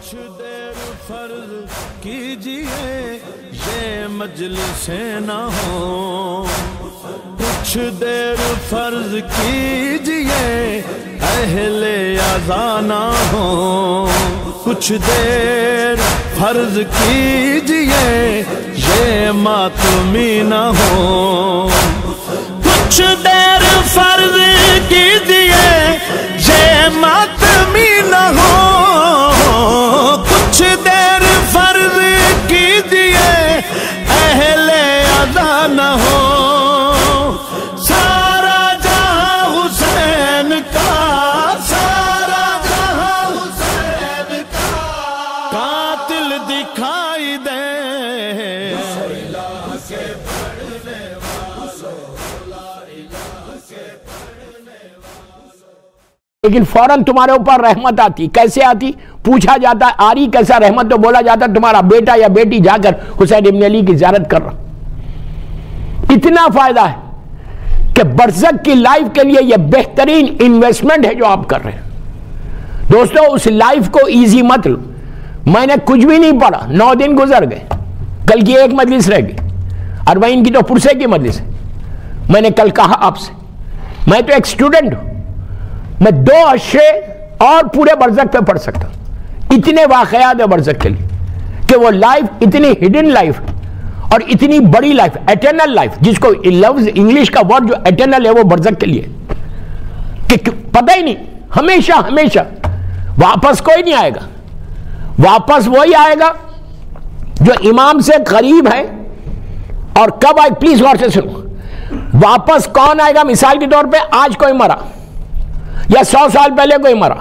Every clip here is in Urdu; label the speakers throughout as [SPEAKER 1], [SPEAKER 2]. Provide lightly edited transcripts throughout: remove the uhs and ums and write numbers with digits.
[SPEAKER 1] کچھ دیر فرض کیجئے یہ مجلسیں نہ ہوں، کچھ دیر فرض کیجئے اہل اذان نہ ہوں، کچھ دیر فرض کیجئے یہ ماتمی نہ ہوں، کچھ دیر فرض کیجئے یہ ماتمی نہ ہوں، کچھ دیر فرض کیجئے اہل اذان نہ ہوں، سارا جہاں حسین کا، سارا جہاں حسین کا قاتل دکھائی دے،
[SPEAKER 2] لیکن فوراً تمہارے اوپر رحمت آتی. کیسے آتی؟ پوچھا جاتا آ رہی کیسا رحمت، تو بولا جاتا تمہارا بیٹا یا بیٹی جا کر حسین ابن علی کی زیارت کر رہا. اتنا فائدہ ہے کہ برزخ کی لائف کے لیے یہ بہترین انویسٹمنٹ ہے جو آپ کر رہے ہیں. دوستو اس لائف کو ایزی مت لو. میں نے کچھ بھی نہیں پڑھا، 9 دن گزر گئے، کل کی ایک مجلس رہ گئی، اربعین کی تو پرسے کی مجلس ہے. میں نے کل کہا آپ سے میں تو ایک اسٹوڈنٹ ہوں، میں 2 اشرے اور پورے برزخ پہ پڑھ سکتا ہوں. اتنے واقعات ہیں برزخ کے لیے کہ وہ لائف اتنی ہڈن لائف اور اتنی بڑی لائف، ایٹرنل لائف، جس کو لفظ انگلش کا ورڈ جو ایٹرنل ہے وہ برزخ کے لیے کہ پتہ ہی نہیں، ہمیشہ ہمیشہ واپس کوئی نہیں آئے گا. واپس وہی آئے گا جو امام سے قریب ہے. اور کب آئے؟ پلیز غور سے سنو. واپس کون آئے گا؟ مثال کے طور پہ آج کوئی مرا یا 100 سال پہلے کوئی مرا،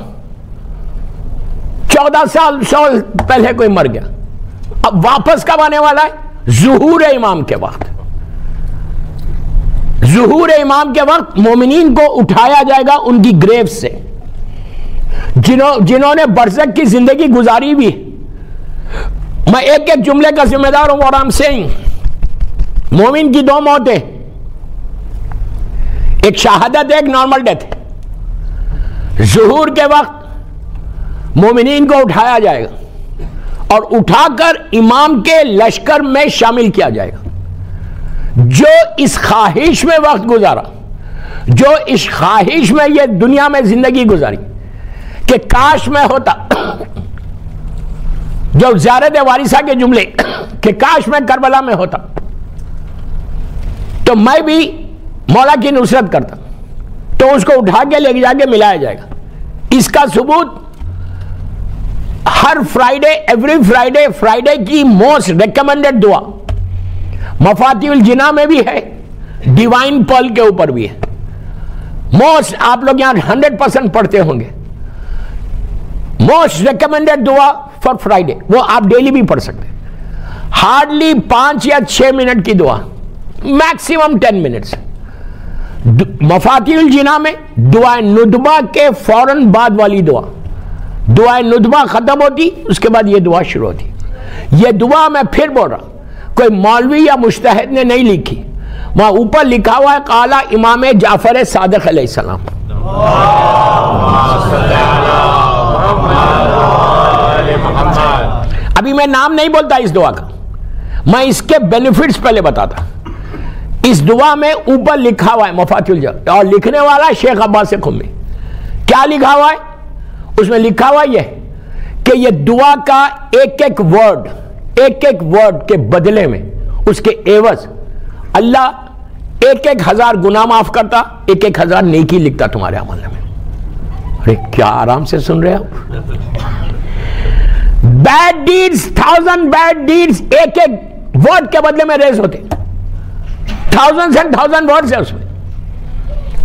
[SPEAKER 2] 14 سال پہلے کوئی مر گیا. اب واپس کب آنے والا ہے؟ ظہور امام کے وقت. ظہور امام کے وقت مومنین کو اٹھایا جائے گا ان کی گریو سے، جنہوں نے برزخ کی زندگی گزاری بھی. میں ایک ایک جملے کا ذمہ دار ہوں. اور I'm saying مومن کی 2 موتیں، ایک شہادت ہے، ایک نارمل ڈیتھ ہے. ظہور کے وقت مومنین کو اٹھایا جائے گا اور اٹھا کر امام کے لشکر میں شامل کیا جائے گا. جو اس خواہش میں وقت گزارا، جو اس خواہش میں یہ دنیا میں زندگی گزاری کہ کاش میں ہوتا، جو زیارت وارثہ کے جملے کہ کاش میں کربلا میں ہوتا تو میں بھی مولا کی نصرت کرتا، تو اس کو اٹھا کے لے جا کے ملایا جائے گا. اس کا ثبوت ہر فرائیڈے، ایوری فرائیڈے کی موسٹ ریکمینڈڈ دعا مفاتیح الجناح میں بھی ہے، ڈیوائن پرل کے اوپر بھی ہے. موسٹ، آپ لوگ یہاں 100% پڑھتے ہوں گے، موسٹ ریکمینڈڈ دعا فار فرائیڈے، وہ آپ ڈیلی بھی پڑھ سکتے ہیں. ہارڈلی 5 یا 6 منٹ کی دعا، میکسیمم 10 منٹس. مفاتیح الجناح میں دعائے ندبہ کے فوراً بعد والی دعا، دعائے ندبہ ختم ہوتی، اس کے بعد یہ دعا شروع ہوتی. یہ دعا میں پھر بول رہا ہوں، کوئی مولوی یا مجتہد نے نہیں لکھی، وہاں اوپر لکھا ہوا ہے قال امام جعفر صادق علیہ السلام. ابھی میں نام نہیں بولتا اس دعا کا، میں اس کے بینیفٹس پہلے بتاتا. اس دعا میں اوپر لکھا ہوا ہے مفاتیح الجناح، اور لکھنے والا شیخ عباس قمی. کیا لکھا ہوا ہے؟ اس میں لکھا ہوا یہ کہ یہ دعا کا ایک ایک ورڈ کے بدلے میں، اس کے عوض اللہ 1,000 گناہ معاف کرتا، 1,000 نیکی لکھتا تمہارے عمل میں. ارے کیا آرام سے سن رہے آپ. بیڈ ڈیڈز، 1000 بیڈ ڈیڈز ایک ورڈ کے بدلے میں ریز ہوتے، 1000 ورڈز ہیں اس میں،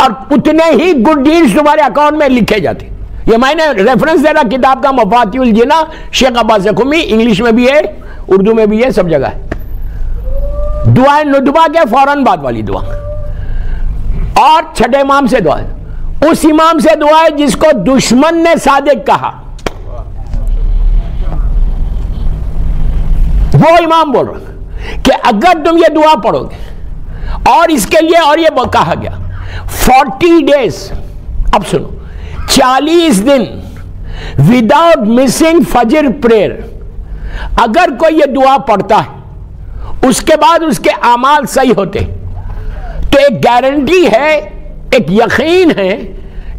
[SPEAKER 2] اور اتنے ہی گڈ ڈیڈز تمہارے اکاؤنٹ میں لکھے جاتے. یہ میں نے ریفرنس دے رہا کتاب کا مفاتیح الجناح، شیخ عباس قمی، انگلش میں بھی ہے، اردو میں بھی ہے، سب جگہ ہے. دعائے ندبہ کے فوراً بعد والی دعا. اور چھٹے امام سے دعا ہے، اس امام سے دعا ہے جس کو دشمن نے صادق کہا. وہ امام بول رہا کہ اگر تم یہ دعا پڑھو گے، اور اس کے لیے اور یہ کہا گیا 40 days، اب سنو، 40 دن وداؤٹ مسنگ فجر پریئر. اگر کوئی یہ دعا پڑھتا ہے اس کے بعد اس کے اعمال صحیح ہوتے تو ایک گارنٹی ہے, ایک یقین ہے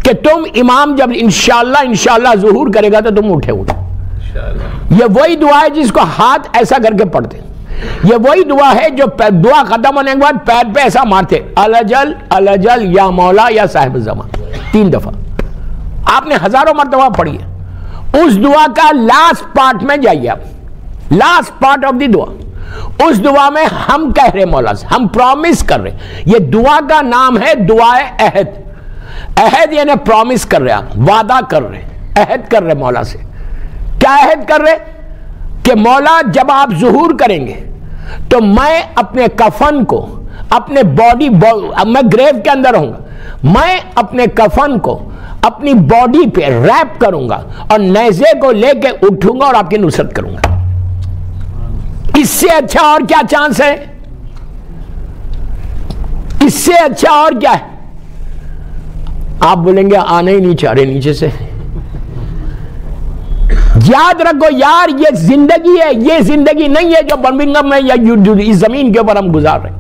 [SPEAKER 2] کہ تم امام جب انشاءاللہ ظہور کرے گا تو تم اٹھے گے. یہ وہی دعا ہے جس کو ہاتھ ایسا کر کے پڑھتے, یہ وہی دعا ہے جو دعا ختم ہونے کے بعد پیر پہ ایسا مارتے, الجل الجل یا مولا یا صاحب زمان, 3 دفعہ. آپ نے ہزاروں مرتبہ پڑھی ہے. اس دعا کا لاسٹ پارٹ میں جائیے آپ, لاسٹ پارٹ آف دی دعا, اس دعا میں ہم کہہ رہے مولا سے, ہم پرومس کر رہے, یہ دعا کا نام ہے دعائے عہد. عہد یعنی پرومس کر رہے, آپ وعدہ کر رہے, عہد کر رہے مولا سے. کیا عہد کر رہے کہ مولا جب آپ ظہور کریں گے تو میں اپنے کفن کو, اپنے باڈی, میں گریو کے اندر ہوں گا, میں اپنے کفن کو اپنی باڈی پہ ریپ کروں گا اور نیزے کو لے کے اٹھوں گا اور آپ کی نصرت کروں گا. اس سے اچھا اور کیا چانس ہے؟ اس سے اچھا اور کیا ہے؟ آپ بولیں گے آنے ہی نہیں چاہ رہے نیچے سے. یاد رکھو یار, یہ زندگی ہے, یہ زندگی نہیں ہے جو برمنگھم میں یا اس زمین کے اوپر ہم گزار رہے ہیں.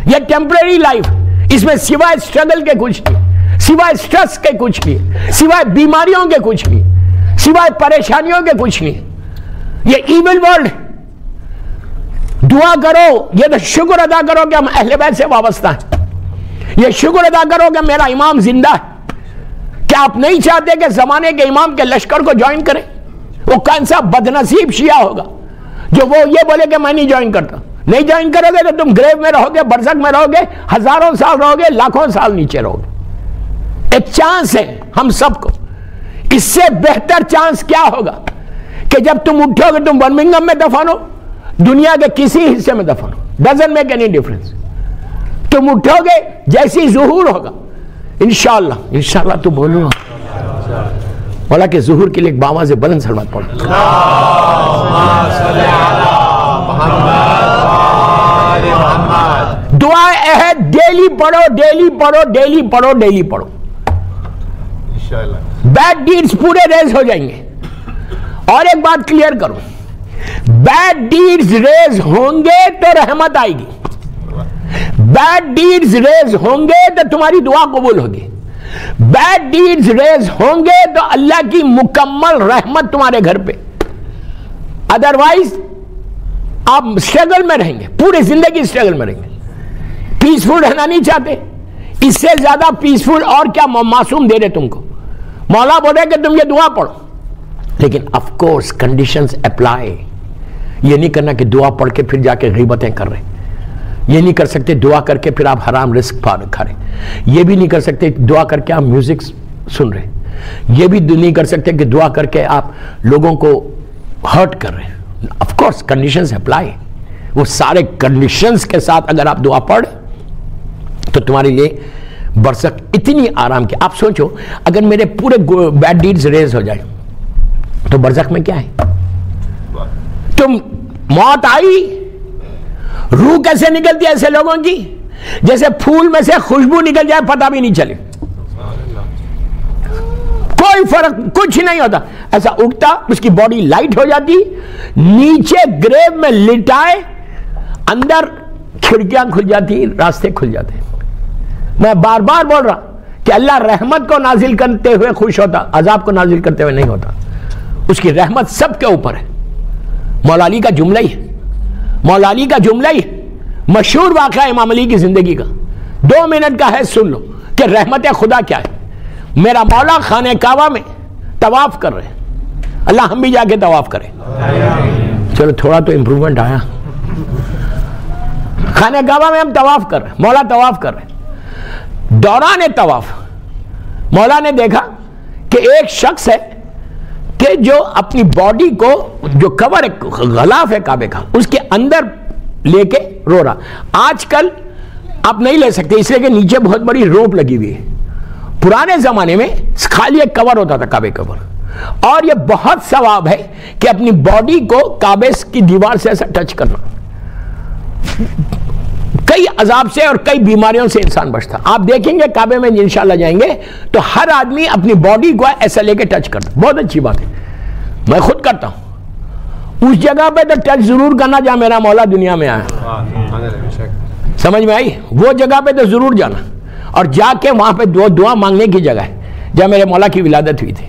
[SPEAKER 2] یہ ٹیمپریری لائف, اس میں سوائے اسٹرگل کے کچھ نہیں, سوائے اسٹریس کے کچھ نہیں, سوائے بیماریوں کے کچھ نہیں, سوائے پریشانیوں کے کچھ نہیں. یہ ایول ورلڈ. دعا کرو, یہ تو شکر ادا کرو کہ ہم اہل بیت سے وابستہ ہیں. یہ شکر ادا کرو کہ میرا امام زندہ ہے. کیا آپ نہیں چاہتے کہ زمانے کے امام کے لشکر کو جوائن کریں؟ وہ کون سا بدنصیب شیعہ ہوگا جو وہ یہ بولے کہ میں نہیں جوائن کرتا. نہیں جوائن کرو گے تو تم گریو میں رہو گے, برزخ میں رہو گے, ہزاروں سال رہو گے, لاکھوں سال نیچے رہو گے. ایک چانس ہے ہم سب کو. اس سے بہتر چانس کیا ہوگا کہ جب تم اٹھو گے تم برمنگھم میں دفن ہو, دنیا کے کسی حصے میں دفن ہو, ڈزنٹ میک اینی ڈفرنس. تم اٹھو گے جیسی ظہور ہوگا انشاءاللہ تو بولو مولا کے ظہور کے لیے ایک باواز بلند سلوات پڑھو. دعائے عہد ڈیلی پڑھو, ڈیلی پڑھو, ڈیلی پڑھو, ڈیلی پڑھو. بیڈ ڈیڈز پورے ریز ہو جائیں گے. اور ایک بات کلیئر کروں, بیڈ ڈیڈز ریز ہوں گے تو رحمت آئے گی. بیڈ ڈیڈز ریز ہوں گے تو تمہاری دعا قبول ہوگی. بیڈ ڈیڈز ریز ہوں گے تو اللہ کی مکمل رحمت تمہارے گھر پہ. ادروائز آپ اسٹرگل میں رہیں گے, پوری زندگی اسٹرگل میں رہیں گے. پیسفل رہنا نہیں چاہتے, اس سے زیادہ پیسفل اور کیا معصوم دے رہے تم کو. مولا بولے کہ تم یہ دعا پڑھو, لیکن آف کورس کنڈیشنز اپلائی. یہ نہیں کرنا کہ دعا پڑھ کے پھر جا کے غیبتیں کر رہے, یہ نہیں کر سکتے دعا کر کے پھر آپ حرام رزق کھا رہے, یہ بھی نہیں کر سکتے دعا کر کے آپ میوزک سن رہے, یہ بھی نہیں کر سکتے کہ دعا کر کے آپ لوگوں کو ہرٹ کر رہے ہیں. Of course conditions apply. وہ سارے کنڈیشنز کے ساتھ اگر آپ دعا پڑھ تو تمہارے لیے برزخ اتنی آرام کی. آپ سوچو اگر میرے پورے بیڈ ڈیڈز ریز ہو جائیں تو برزخ میں کیا ہے؟ تم موت آئی, روح کیسے نکلتی ہے ایسے لوگوں کی جیسے پھول میں سے خوشبو نکل جائے پتہ بھی نہیں چلے, کوئی فرق کچھ نہیں ہوتا. ایسا اٹھتا, اس کی باڈی لائٹ ہو جاتی, نیچے گریو میں لٹائے, اندر کھڑکیاں کھل جاتی, راستے کھل جاتے. میں بار بار بول رہا کہ اللہ رحمت کو نازل کرتے ہوئے خوش ہوتا, عذاب کو نازل کرتے ہوئے نہیں ہوتا. اس کی رحمت سب کے اوپر ہے. مولا علی کا جملہ ہی ہے, مولا علی کا جملہ ہی مشہور واقعہ امام علی کی زندگی کا, 2 منٹ کا ہے, سن لو کہ رحمت خدا کیا ہے. میرا مولا خانہ کعبہ میں طواف کر رہے ہیں, اللہ ہم بھی جا کے طواف کریں. چلو تھوڑا تو امپرومنٹ آیا. خانہ کعبہ میں ہم طواف کر رہے ہیں, مولا طواف کر رہے ہیں. دوران طواف مولا نے دیکھا کہ ایک شخص ہے کہ جو اپنی باڈی کو, جو کور غلاف ہے کعبے کا, اس کے اندر لے کے رو رہا. آج کل آپ نہیں لے سکتے اس لیے کہ نیچے بہت بڑی روپ لگی ہوئی ہے. پرانے زمانے میں خالی ایک کور ہوتا تھا کعبے کا, اور یہ بہت ثواب ہے کہ اپنی باڈی کو کعبے کی دیوار سے ایسا ٹچ کرنا. کئی عذاب سے اور کئی بیماریوں سے انسان بچتا. آپ دیکھیں گے کعبے میں انشاءاللہ جائیں گے تو ہر آدمی اپنی باڈی کو ایسا لے کے ٹچ کرتا. بہت اچھی بات ہے, میں خود کرتا ہوں. اس جگہ پہ تو ٹچ ضرور کرنا جہاں میرا مولا دنیا میں آیا. سمجھ میں آئی؟ وہ جگہ پہ تو ضرور جانا, اور جا کے وہاں پہ دعا مانگنے کی جگہ ہے جہاں میرے مولا کی ولادت ہوئی تھی.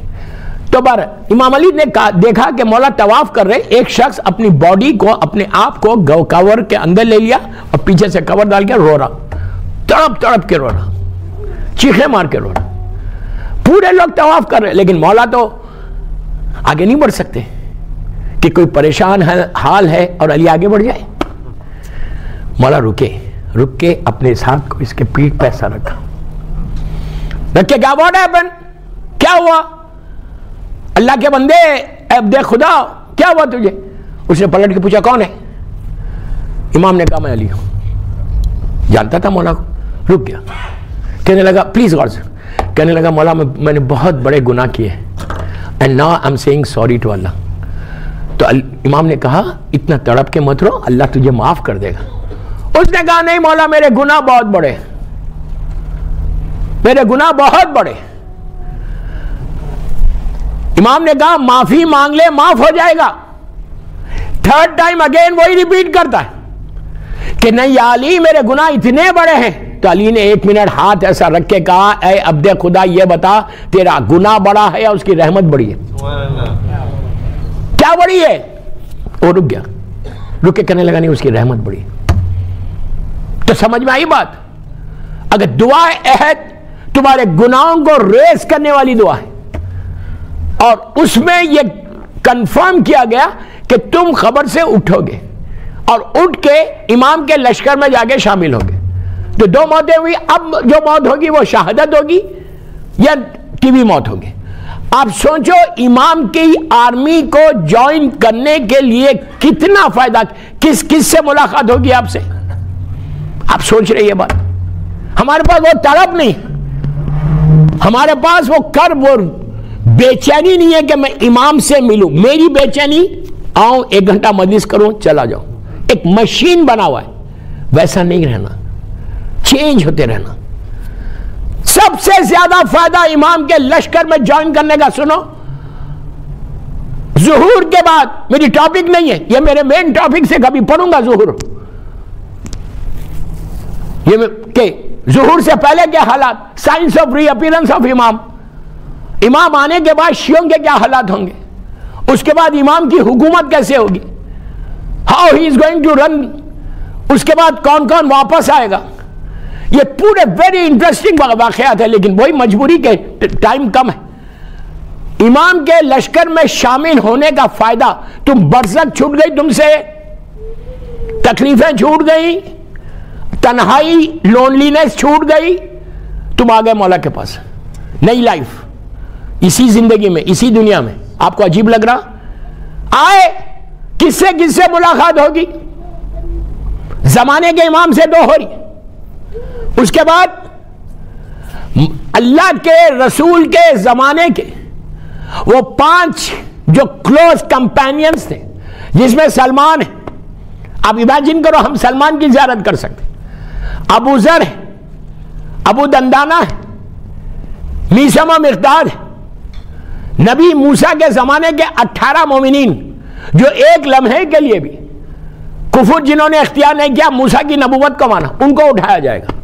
[SPEAKER 2] تو بار امام علی نے دیکھا کہ مولا طواف کر رہے, ایک شخص اپنی باڈی کو, اپنے آپ کو کور کے اندر لے لیا اور پیچھے سے کور ڈال کے رو رہا, تڑپ تڑپ کے رو رہا, چیخیں مار کے رو رہا. پورے لوگ طواف کر رہے, لیکن مولا تو آگے نہیں بڑھ سکتے کہ کوئی پریشان حال ہے اور علی آگے بڑھ جائے. مولا رک کے اپنے ہاتھ کو اس کے پیٹھ پہ ایسا رکھا, رکھ کے کیا واٹ ہیپن, کیا ہوا اللہ کے بندے, عبد خدا کیا ہوا تجھے؟ اس نے پلٹ کے پوچھا کون ہے؟ امام نے کہا میں علی ہوں. جانتا تھا مولا کو, رک گیا. کہنے لگا پلیز غور سے, کہنے لگا مولا میں نے بہت بڑے گناہ کیے and now I am seeing sorry to اللہ. تو امام نے کہا اتنا تڑپ کے مت رو, اللہ تجھے معاف کر دے گا. اس نے کہا نہیں مولا میرے گناہ بہت بڑے, میرے گناہ بہت بڑے. امام نے کہا معافی مانگ لے معاف ہو جائے گا. تھرڈ ٹائم اگین وہی ریپیٹ کرتا ہے کہ نہیں یا علی میرے گناہ اتنے بڑے ہیں. تو علی نے 1 منٹ ہاتھ ایسا رکھ کے کہا اے عبد خدا یہ بتا تیرا گناہ بڑا ہے یا اس کی رحمت بڑی ہے؟ کیا بڑی ہے؟ وہ رک گیا, رک کے کہنے لگا نہیں اس کی رحمت بڑی ہے. تو سمجھ میں آئی بات؟ اگر دعا عہد تمہارے گناہوں کو ریز کرنے والی دعا ہے, اور اس میں یہ کنفرم کیا گیا کہ تم خبر سے اٹھو گے اور اٹھ کے امام کے لشکر میں جا کے شامل ہوگے. تو 2 موتیں ہوئی. اب جو موت ہوگی وہ شہادت ہوگی یا ٹی وی موت ہوگی. آپ سوچو امام کی آرمی کو جوائن کرنے کے لیے کتنا فائدہ, کس سے ملاقات ہوگی آپ سے؟ آپ سوچ رہے یہ بات؟ ہمارے پاس وہ طلب نہیں, ہمارے پاس وہ کرب, وہ بے چینی نہیں ہے کہ میں امام سے ملوں. میری بے چینی آؤں 1 گھنٹہ مجلس کروں چلا جاؤں. ایک مشین بنا ہوا ہے, ویسا نہیں رہنا, چینج ہوتے رہنا. سب سے زیادہ فائدہ امام کے لشکر میں جوائن کرنے کا سنو, ظہور کے بعد, میری ٹاپک نہیں ہے یہ, میرے مین ٹاپک سے کبھی پڑھوں گا ظہور, یہ کہ ظہور سے پہلے کے حالات, signs of reappearance of امام, امام آنے کے بعد شیعوں کے کیا حالات ہوں گے, اس کے بعد امام کی حکومت کیسے ہوگی, how he is going to run, اس کے بعد کون کون واپس آئے گا. یہ پورے ویری انٹرسٹنگ واقعات ہیں, لیکن وہی مجبوری کے ٹائم کم ہے. امام کے لشکر میں شامل ہونے کا فائدہ, تم برزخ چھوٹ گئی, تم سے تکلیفیں چھوٹ گئی, تنہائی لونلینس چھوٹ گئی, تم آ گئے مولا کے پاس, نئی لائف اسی زندگی میں, اسی دنیا میں. آپ کو عجیب لگ رہا؟ آئے کس سے ملاقات ہوگی؟ زمانے کے امام سے 2 ہو رہی, اس کے بعد اللہ کے رسول کے زمانے کے وہ 5 جو کلوز کمپینینز تھے, جس میں سلمان ہے. آپ امیجن کرو ہم سلمان کی زیارت کر سکتے, ابو ذر ہے, ابو دندانہ ہے, میثم و مقداد ہے. نبی موسیٰ کے زمانے کے 18 مومنین جو ایک لمحے کے لیے بھی کفر جنہوں نے اختیار نہیں کیا موسیٰ کی نبوت کو مانا, ان کو اٹھایا جائے گا.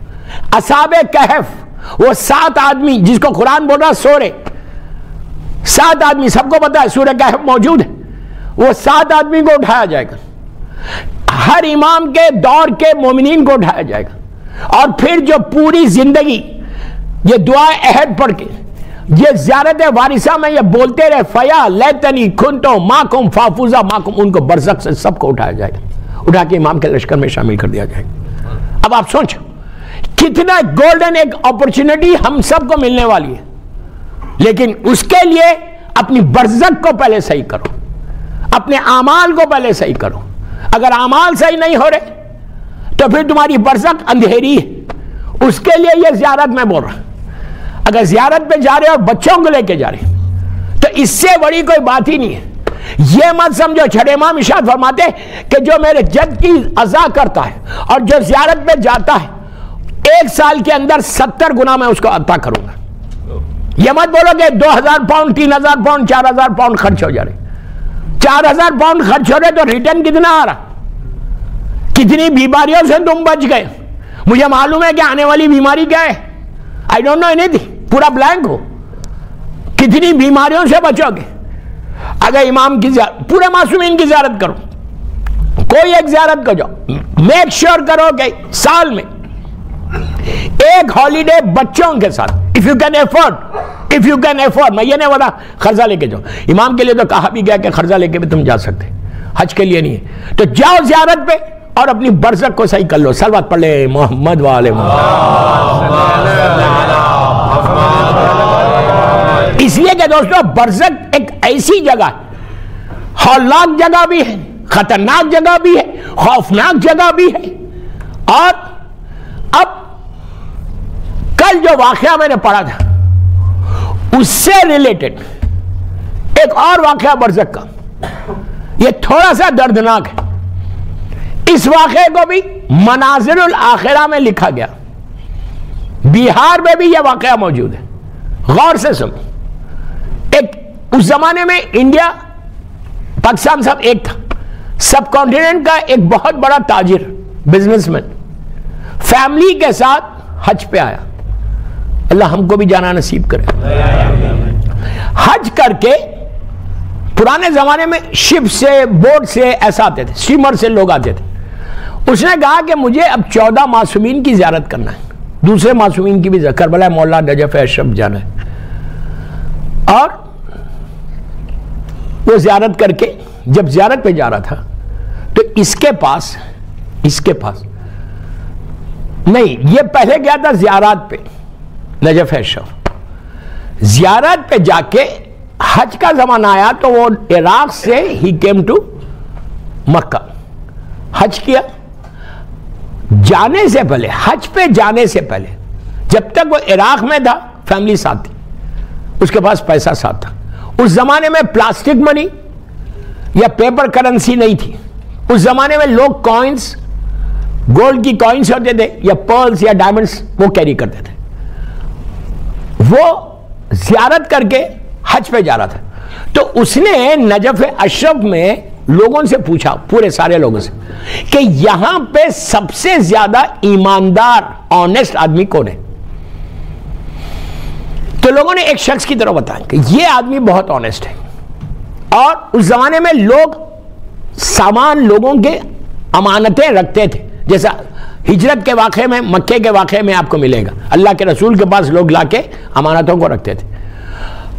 [SPEAKER 2] اصحاب کہف وہ 7 آدمی جس کو قرآن بول رہا سورے, 7 آدمی سب کو پتا ہے سورہ کہف موجود ہے, وہ 7 آدمی کو اٹھایا جائے گا. ہر امام کے دور کے مومنین کو اٹھایا جائے گا. اور پھر جو پوری زندگی یہ دعا عہد پڑھ کے یہ زیارت وارثہ میں یہ بولتے رہے فیا لیتنی کنتو ماکم فافوزا ماکم, ان کو برزخ سے سب کو اٹھایا جائے گا, اٹھا کے امام کے لشکر میں شامل کر دیا جائے گا. اب آپ سوچو کتنا گولڈن ایک اپرچونٹی ہم سب کو ملنے والی ہے, لیکن اس کے لیے اپنی برزخ کو پہلے صحیح کرو, اپنے اعمال کو پہلے صحیح کرو. اگر اعمال صحیح نہیں ہو رہے تو پھر تمہاری برزخ اندھیری ہے. اس کے لیے یہ زیارت میں بول رہا. اگر زیارت پہ جا رہے اور بچوں کو لے کے جا رہے تو اس سے بڑی کوئی بات ہی نہیں ہے یہ مت سمجھو، چھٹے امام ارشاد فرماتے کہ جو میرے جد کی عزا کرتا ہے اور جو زیارت پہ جاتا ہے 1 سال کے اندر 70 گنا میں اس کو عطا کروں گا۔ یہ مت بولو کہ 2000 پاؤنڈ 3000 پاؤنڈ 4000 پاؤنڈ خرچ ہو جا رہے، 4000 پاؤنڈ خرچ ہو رہے تو ریٹرن کتنا آ رہا؟ کتنی بیماریوں سے تم بچ گئے؟ مجھے معلوم ہے کہ آنے والی بیماری کیا ہے، آئی ڈونٹ نو اینی تھنگ، پورا بلینک ہو، کتنی بیماریوں سے بچو گے اگر امام کی زیارت، پورے معصومین کی زیارت کرو، کوئی ایک زیارت کو جاؤ، میک شیور کرو کہ سال میں ایک ہالیڈے بچوں کے ساتھ، if you can afford، میں یہ نہیں بتا قرضہ لے کے جاؤ، امام کے لیے تو کہا بھی گیا کہ قرضہ لے کے بھی تم جا سکتے، حج کے لیے نہیں ہے، تو جاؤ زیارت پہ اور اپنی برزخ کو صحیح کر لو۔ صلوات پڑھ لے محمد والے محمد۔ اس لیے کہ دوستو برزخ ایک ایسی جگہ ہے، ہولناک جگہ بھی ہے، خطرناک جگہ بھی ہے، خوفناک جگہ بھی ہے۔ اور اب کل جو واقعہ میں نے پڑھا تھا اس سے ریلیٹڈ ایک اور واقعہ برزخ کا، یہ تھوڑا سا دردناک ہے، اس واقعے کو بھی مناظر الاخرہ میں لکھا گیا، بہار میں بھی یہ واقعہ موجود ہے، غور سے سنو۔ ایک اس زمانے میں انڈیا پاکستان سب ایک تھا، سب کانٹیننٹ کا ایک بہت بڑا تاجر بزنس مین فیملی کے ساتھ حج پہ آیا، اللہ ہم کو بھی جانا نصیب کرے۔ حج کر کے پرانے زمانے میں شپ سے بوٹ سے ایسا آتے تھے، اسٹیمر سے لوگ آتے تھے، اس نے کہا کہ مجھے اب 14 معصومین کی زیارت کرنا ہے، دوسرے معصومین کی بھی، کربلا مولا نجف اشرف جانا ہے، اور وہ زیارت کر کے جب زیارت پہ جا رہا تھا تو اس کے پاس نہیں، یہ پہلے گیا تھا زیارات پہ نجف اشرف، زیارت پہ جا کے حج کا زمانہ آیا تو وہ عراق سے ہی کیم ٹو مکہ، حج کیا۔ جانے سے پہلے، حج پہ جانے سے پہلے، جب تک وہ عراق میں تھا فیملی ساتھ تھی، اس کے پاس پیسہ ساتھ تھا۔ اس زمانے میں پلاسٹک منی یا پیپر کرنسی نہیں تھی، اس زمانے میں لوگ کوئنز، گولڈ کی کوئنز ہوتے تھے یا پرلز یا ڈائمنڈز، وہ کیری کرتے تھے۔ وہ زیارت کر کے حج پہ جا رہا تھا تو اس نے نجف اشرف میں لوگوں سے پوچھا، پورے سارے لوگوں سے، کہ یہاں پہ سب سے زیادہ ایماندار آنیسٹ آدمی کون ہے؟ تو لوگوں نے ایک شخص کی طرف بتایا کہ یہ آدمی بہت آنیسٹ ہے، اور اس زمانے میں لوگ سامان لوگوں کے امانتیں رکھتے تھے، جیسا ہجرت کے واقعے میں، مکے کے واقعے میں آپ کو ملے گا، اللہ کے رسول کے پاس لوگ لا کے امانتوں کو رکھتے تھے،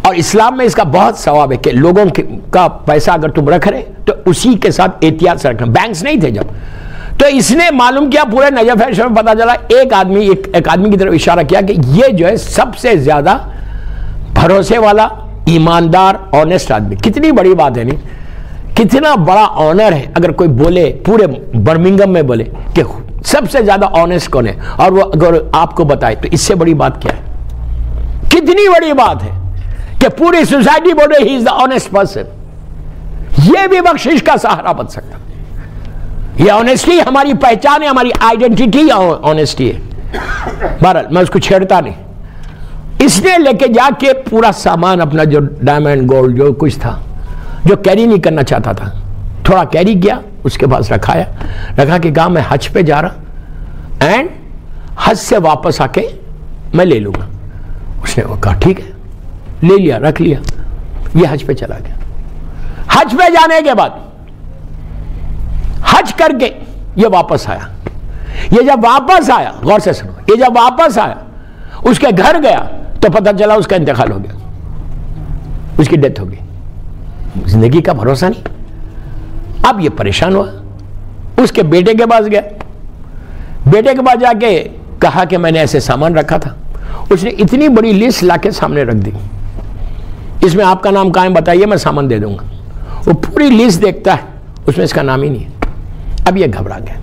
[SPEAKER 2] اور اسلام میں اس کا بہت ثواب ہے کہ لوگوں کا پیسہ اگر تم رکھ رہے تو اسی کے ساتھ احتیاط سے رکھنا، بینکس نہیں تھے جب۔ تو اس نے معلوم کیا، پورے نجف اشرف میں پتا چلا، ایک آدمی کی طرف اشارہ کیا کہ یہ جو ہے سب سے زیادہ بھروسے والا، ایماندار، آنیسٹ آدمی۔ کتنی بڑی بات ہے، نہیں کتنا بڑا آنر ہے اگر کوئی بولے، پورے برمنگم میں بولے کہ سب سے زیادہ آنیسٹ کون ہے، اور وہ اگر آپ کو بتائے تو اس سے بڑی بات کیا ہے؟ کتنی بڑی بات ہے کہ پوری سوسائٹی بولے ہی از دا آنیسٹ پرسن۔ یہ بھی بخشش کا سہارا بن سکتا، یہ آنیسٹی ہماری پہچان ہے، ہماری آئیڈینٹی آنیسٹی ہے۔ بہرحال میں اس کو چھیڑتا نہیں، اس نے لے کے جا کے پورا سامان اپنا، جو ڈائمنڈ گولڈ جو کچھ تھا، جو کیری نہیں کرنا چاہتا تھا، تھوڑا کیری کیا، اس کے پاس رکھا کہ کہا میں حج پہ جا رہا، اینڈ حج سے واپس آ کے میں لے لوں گا۔ اس نے وہ کہا ٹھیک ہے، لے لیا، رکھ لیا، یہ حج پہ چلا گیا۔ حج پہ جانے کے بعد حج کر کے یہ واپس آیا، یہ جب واپس آیا، غور سے سنو، یہ جب واپس آیا اس کے گھر گیا تو پتہ چلا اس کا انتقال ہو گیا، اس کی ڈیتھ ہو گئی، زندگی کا بھروسہ نہیں۔ اب یہ پریشان ہوا، اس کے بیٹے کے پاس گیا، بیٹے کے پاس جا کے کہا کہ میں نے ایسے سامان رکھا تھا، اس نے اتنی بڑی لسٹ لا کے سامنے رکھ دی، اس میں آپ کا نام قائم بتائیے، میں سامان دے دوں گا۔ وہ پوری لسٹ دیکھتا ہے، اس میں اس کا نام ہی نہیں ہے۔ اب یہ گھبرا گیا،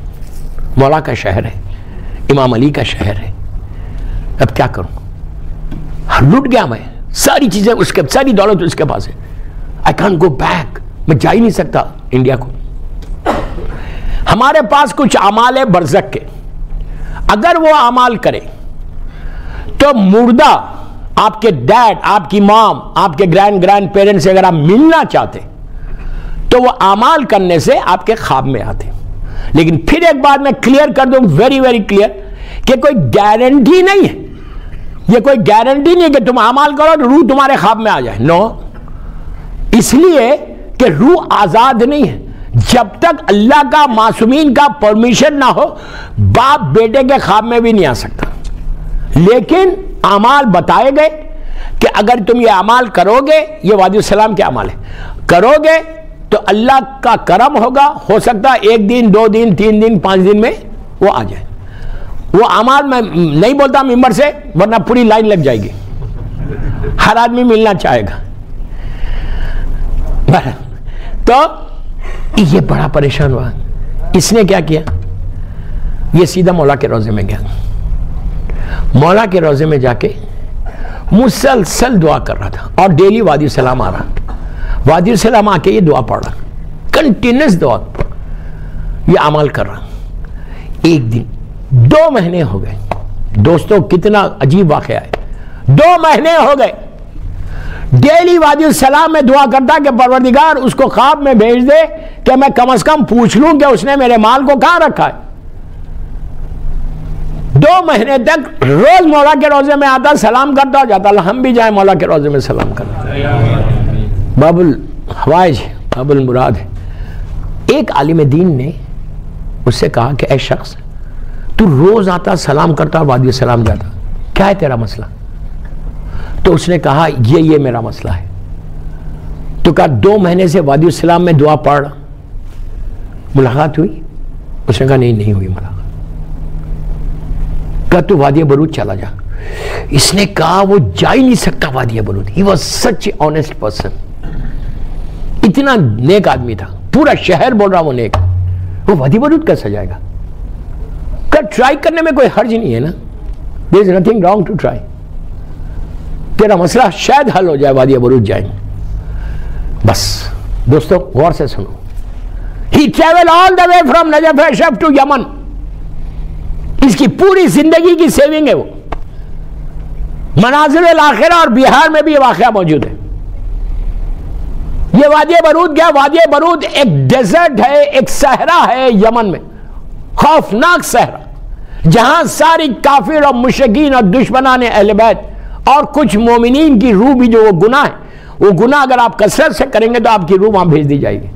[SPEAKER 2] مولا کا شہر ہے، امام علی کا شہر ہے، اب کیا کروں؟ لٹ گیا میں، ساری چیزیں اس کے، ساری دولت اس کے پاس ہے، I can't go back. میں جا ہی نہیں سکتا انڈیا کو. ہمارے پاس کچھ اعمال ہے برزخ کے, اگر وہ اعمال کرے تو مردہ آپ کے ڈیڈ, آپ کی مام, آپ کے گرینڈ پیرنٹ سے اگر آپ ملنا چاہتے تو وہ اعمال کرنے سے آپ کے خواب میں آتے. لیکن پھر ایک بات میں کلیئر کر دوں, ویری ویری کلیئر, کہ کوئی گارنٹی نہیں ہے, یہ کوئی گارنٹی نہیں کہ تم اعمال کرو تو روح تمہارے خواب میں آ جائے. نو, اس لیے کہ روح آزاد نہیں ہے. جب تک اللہ کا, معصومین کا پرمیشن نہ ہو, باپ بیٹے کے خواب میں بھی نہیں آ سکتا. لیکن اعمال بتائے گئے کہ اگر تم یہ اعمال کرو گے, یہ وادی السلام کے اعمال ہے, کرو گے تو اللہ کا کرم ہوگا. ہو سکتا ہے 1 دن 2 دن 3 دن 5 دن میں وہ آ جائے. وہ اعمال میں نہیں بولتا ممبر سے, ورنہ پوری لائن لگ جائے گی, ہر آدمی ملنا چاہے گا. تو یہ بڑا پریشان ہوا. اس نے کیا کیا, یہ سیدھا مولا کے روزے میں گیا. مولا کے روزے میں جا کے مسلسل دعا کر رہا تھا, اور ڈیلی وادی السلام آ رہا. وادی السلام آ کے یہ دعا پڑھ رہا, کنٹینیوس دعا, یہ عمل کر رہا. ایک دن 2 مہینے ہو گئے. دوستوں کتنا عجیب واقعہ ہے. 2 مہینے ہو گئے, ڈیلی وادی السلام میں دعا کرتا کہ پروردگار اس کو خواب میں بھیج دے کہ میں کم از کم پوچھ لوں کہ اس نے میرے مال کو کہاں رکھا ہے. 2 مہینے تک روز مولا کے روزے میں آتا, سلام کرتا ہو جاتا. ہم بھی جائیں مولا کے روزے میں سلام کرنا. باب الحوائج باب المراد ہے. ایک عالم دین نے اس سے کہا کہ اے شخص, تو روز آتا, سلام کرتا, وادی السلام جاتا, کیا ہے تیرا مسئلہ؟ تو اس نے کہا یہ میرا مسئلہ ہے. تو کہا 2 مہینے سے وادی السلام میں دعا پڑھ رہا, ملاقات ہوئی؟ اس نے کہا نہیں ہوئی ملاقات. کہا تو وادی برود چلا جا. اس نے کہا وہ جا ہی نہیں سکتا وادی برود. He was such an honest person. اتنا نیک آدمی تھا, پورا شہر بول رہا وہ نیک, وہ وادی برود کیسا جائے گا؟ کہ ٹرائی کرنے میں کوئی حرج نہیں ہے نا. There is nothing wrong to try. تیرا مسئلہ شاید حل ہو جائے, وادی برود جائیں. بس دوستو غور سے سنو. He traveled all the way from Najaf Ashraf to یمن. اس کی پوری زندگی کی سیونگ ہے وہ. منازل الاخرہ اور بہار میں بھی یہ واقعہ موجود ہے. یہ وادی برود گیا. وادی برود ایک ڈیزرٹ ہے, ایک صحرا ہے یمن میں, خوفناک صحرا, جہاں ساری کافر اور مشرکین اور دشمنان اہل بیت اور کچھ مومنین کی روح بھی جو وہ گناہ ہے, وہ گناہ اگر آپ کثرت سے کریں گے تو آپ کی روح وہاں بھیج دی جائے گی,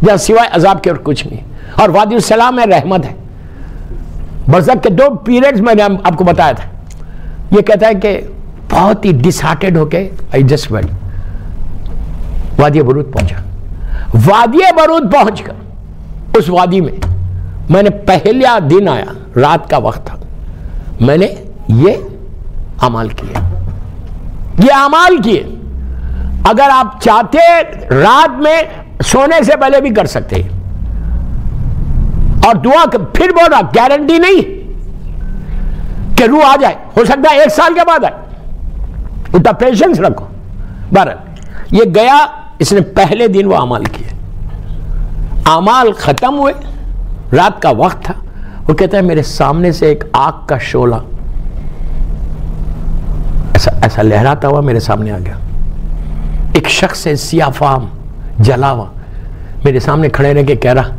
[SPEAKER 2] جہاں سوائے عذاب کے اور کچھ نہیں. اور وادی السلام میں رحمت ہے. برزخ کے 2 پیریڈز میں نے آپ کو بتایا تھا. یہ کہتا ہے کہ بہت ہی ڈس ہارٹیڈ ہو کے I just went. وادی برود پہنچا. وادی برود پہنچ کر اس وادی میں میں نے پہلا دن آیا, رات کا وقت تھا, میں نے یہ اعمال کیے. اگر آپ چاہتے رات میں سونے سے پہلے بھی کر سکتے, اور دعا پھر بول رہا گارنٹی نہیں کہ روح آ جائے, ہو سکتا ہے 1 سال کے بعد آئے, اتنا پیشنس رکھو. بہرحال یہ گیا, اس نے پہلے دن وہ اعمال کیے. اعمال ختم ہوئے, رات کا وقت تھا. وہ کہتا ہے میرے سامنے سے ایک آگ کا شعلہ ایسا لہراتا ہوا میرے سامنے آ گیا. ایک شخص ہے سیاہ فام, جلا ہوا, میرے سامنے کھڑے رہ کے کہہ رہا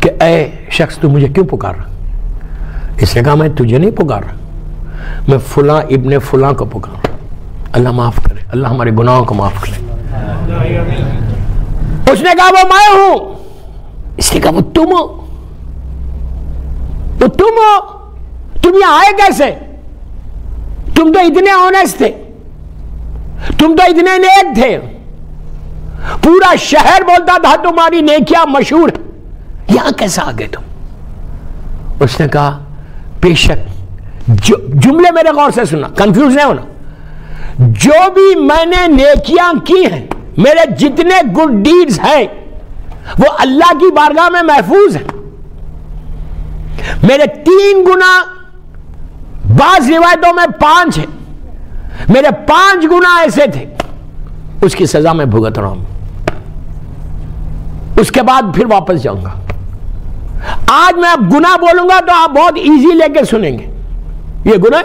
[SPEAKER 2] کہ اے شخص تو مجھے کیوں پکار رہا؟ اس نے کہا میں تجھے نہیں پکار رہا, میں فلاں ابن فلاں کو پکار رہا. اللہ معاف کرے, اللہ ہمارے گناہوں کو معاف کرے. اس نے کہا وہ میں ہوں. اس نے کہا وہ تم ہو, تم یہاں آئے کیسے؟ تم تو اتنے آنیسٹ تھے, تم تو اتنے نیک تھے, پورا شہر بولتا تھا تمہاری نیکیاں مشہور, یہاں کیسا آ گئے تم؟ اس نے کہا بے شک, جملے میرے غور سے سننا, کنفیوز نہیں ہونا, جو بھی میں نے نیکیاں کی ہیں, میرے جتنے گڈ ڈیڈز ہیں وہ اللہ کی بارگاہ میں محفوظ ہیں. میرے 3 گناہ, بعض روایتوں میں 5 ہیں, میرے 5 گناہ ایسے تھے, اس کی سزا میں بھگت رہا ہوں. اس کے بعد پھر واپس جاؤں گا. آج میں اب گناہ بولوں گا تو آپ بہت ایزی لے کے سنیں گے. یہ گناہ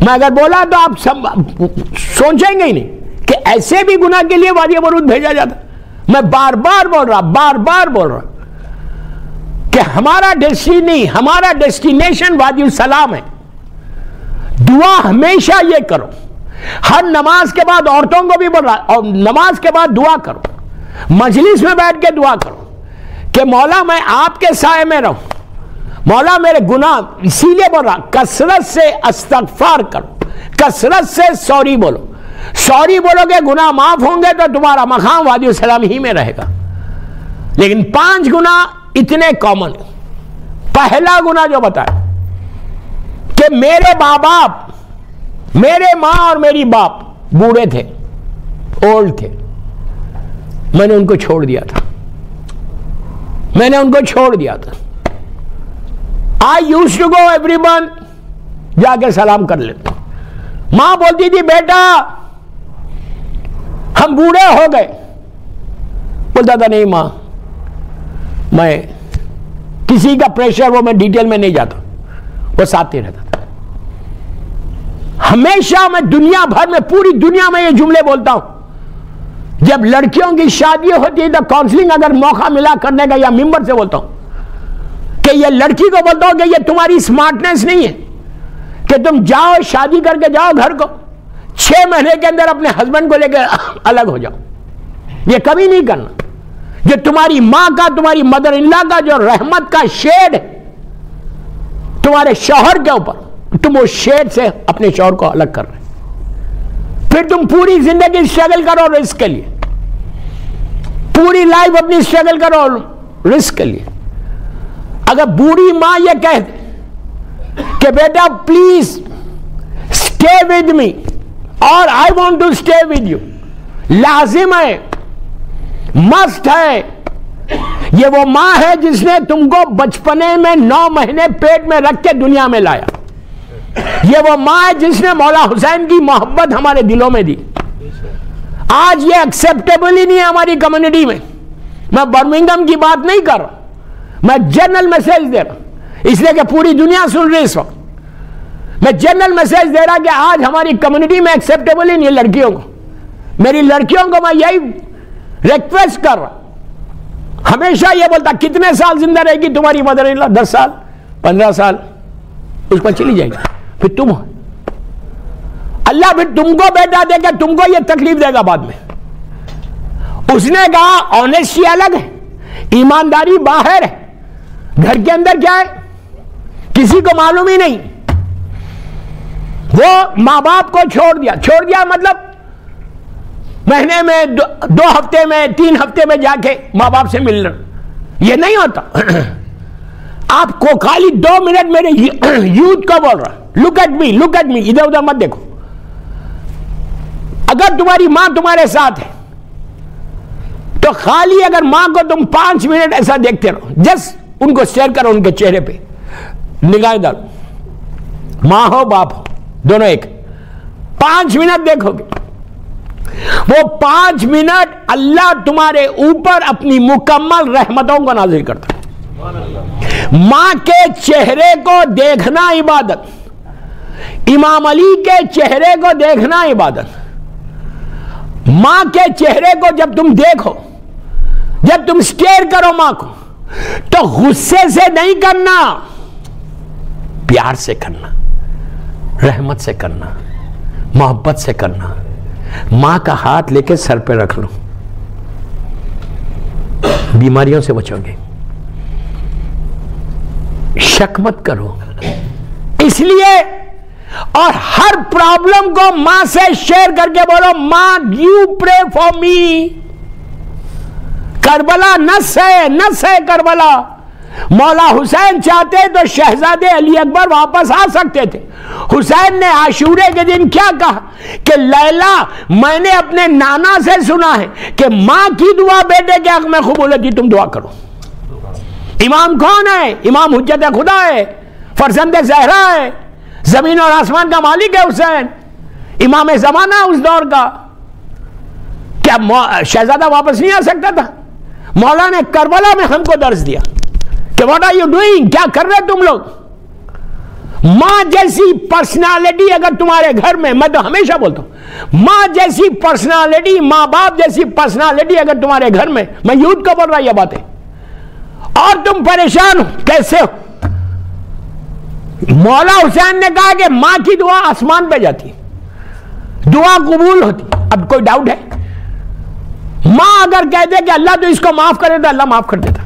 [SPEAKER 2] میں اگر بولا تو آپ سب سوچیں گے ہی نہیں کہ ایسے بھی گناہ کے لیے وادی برود بھیجا جاتا. میں بار بار بول رہا کہ ہمارا ڈیسٹینی، ہمارا ڈیسٹینیشن وادی السلام ہے. دعا ہمیشہ یہ کرو. ہر نماز کے بعد عورتوں کو بھی بول رہا، اور نماز کے بعد دعا کرو، مجلس میں بیٹھ کے دعا کرو کہ مولا میں آپ کے سائے میں رہوں. مولا میرے گناہ، اسی لیے بول رہا کثرت سے استغفار کرو، کثرت سے سوری بولو. سوری بولو گے گناہ معاف ہوں گے تو تمہارا مقام وادی السلام ہی میں رہے گا. لیکن 5 گناہ اتنے کامن. پہلا گناہ جو بتایا کہ میرے ماں باپ، میرے ماں اور میری باپ بوڑھے تھے، اولڈ تھے، میں نے ان کو چھوڑ دیا تھا. I used to go everyone جا کے سلام کر لیتا. ماں بولتی تھی بیٹا ہم بوڑھے ہو گئے. بولتا تھا نہیں ماں، میں کسی کا پریشر وہ میں ڈیٹیل میں نہیں جاتا، وہ ساتھ ہی رہتا تھا. ہمیشہ میں دنیا بھر میں، پوری دنیا میں یہ جملے بولتا ہوں. جب لڑکیوں کی شادی ہوتی ہے تو کاؤنسلنگ اگر موقع ملا کرنے کا، یا ممبر سے بولتا ہوں کہ یہ لڑکی کو بولتا ہوں کہ یہ تمہاری اسمارٹنس نہیں ہے کہ تم جاؤ شادی کر کے جاؤ گھر کو، 6 مہینے کے اندر اپنے ہسبینڈ کو لے کے الگ ہو جاؤ. یہ کبھی نہیں کرنا. جو تمہاری ماں کا، تمہاری مدر ان لا کا جو رحمت کا شیڈ ہے تمہارے شوہر کے اوپر، تم وہ شیڈ سے اپنے شوہر کو الگ کر رہے. پھر تم پوری زندگی اسٹرگل کرو رزق کے لیے، پوری لائف اپنی اسٹرگل کرو رزق کے لیے. اگر بوڑھی ماں یہ کہہ دے کہ بیٹا پلیز اسٹے ود می اور I want to stay with you, لازم ہے، مسٹ ہے. یہ وہ ماں ہے جس نے تم کو بچپنے میں 9 مہینے پیٹ میں رکھ کے دنیا میں لایا. یہ وہ ماں ہے جس نے مولا حسین کی محبت ہمارے دلوں میں دی. آج یہ ایکسیپٹیبل ہی نہیں ہے ہماری کمیونٹی میں. میں برمنگم کی بات نہیں کر رہا، میں جنرل میسج دے رہا، اس لیے کہ پوری دنیا سن رہی اس وقت. میں جنرل میسج دے رہا کہ آج ہماری کمیونٹی میں ایکسیپٹیبل ہی نہیں ہے لڑکیوں کو. میری لڑکیوں کو میں یہی ریکویسٹ کر رہا، ہمیشہ یہ بولتا کتنے سال زندہ رہے گی تمہاری مدر ان لا؟ 10 سال 15 سال اس پر چلی جائے گی. پھر تم اللہ پھر تم کو بیٹا دے گا، تم کو یہ تکلیف دے گا بعد میں. اس نے کہا آنیسٹی الگ ہے، ایمانداری باہر ہے، گھر کے اندر کیا ہے کسی کو معلوم ہی نہیں. وہ ماں باپ کو چھوڑ دیا مطلب مہینے میں 2 ہفتے میں 3 ہفتے میں جا کے ماں باپ سے مل رہا. یہ نہیں ہوتا. آپ کو خالی 2 منٹ میرے یوتھ کو بول رہا، لک ایٹ می، ادھر ادھر مت دیکھو. اگر تمہاری ماں تمہارے ساتھ ہے تو خالی اگر ماں کو تم 5 منٹ ایسا دیکھتے رہو، جس ان کو سٹیئر کرو، ان کے چہرے پہ نگاہ ڈالو، ماں ہو باپ ہو دونوں ایک، 5 منٹ دیکھو گے. وہ 5 منٹ اللہ تمہارے اوپر اپنی مکمل رحمتوں کو نازل کرتا ہے. ماں کے چہرے کو دیکھنا عبادت، امام علی کے چہرے کو دیکھنا عبادت. ماں کے چہرے کو جب تم دیکھو، جب تم اسٹیئر کرو ماں کو، تو غصے سے نہیں کرنا، پیار سے کرنا، رحمت سے کرنا، محبت سے کرنا. ماں کا ہاتھ لے کے سر پہ رکھ لو، بیماریوں سے بچو گے. شک مت کرو. اس لیے اور ہر پرابلم کو ماں سے شیئر کر کے بولو ماں you pray for me. Karbala نس ہے کربلا. مولا حسین چاہتے تو شہزادے علی اکبر واپس آ سکتے تھے. حسین نے عاشورے کے دن کیا کہا کہ لیلا میں نے اپنے نانا سے سنا ہے کہ ماں کی دعا بیٹے کے حق میں قبول ہوتی، تم دعا کرو. امام کون ہے؟ امام حجت خدا ہے، فرزند زہرا ہے، زمین اور آسمان کا مالک ہے حسین، امام زمانہ اس دور کا. کیا شہزادہ واپس نہیں آ سکتا تھا؟ مولا نے کربلا میں ہم کو درس دیا کہ واٹ آر یو ڈوئنگ، کیا کر رہے تم لوگ؟ ماں جیسی پرسنالٹی اگر تمہارے گھر میں، میں تو ہمیشہ بولتا ہوں، ماں جیسی پرسنالٹی، ماں باپ جیسی پرسنالٹی اگر تمہارے گھر میں، میں یوتھ کو بول رہا یہ باتیں، اور تم پریشان ہو کیسے ہو؟ مولا حسین نے کہا کہ ماں کی دعا آسمان پہ جاتی، دعا قبول ہوتی. اب کوئی ڈاؤٹ ہے؟ ماں اگر کہہ دے کہ اللہ تو اس کو معاف کرے تو اللہ معاف کر دیتا.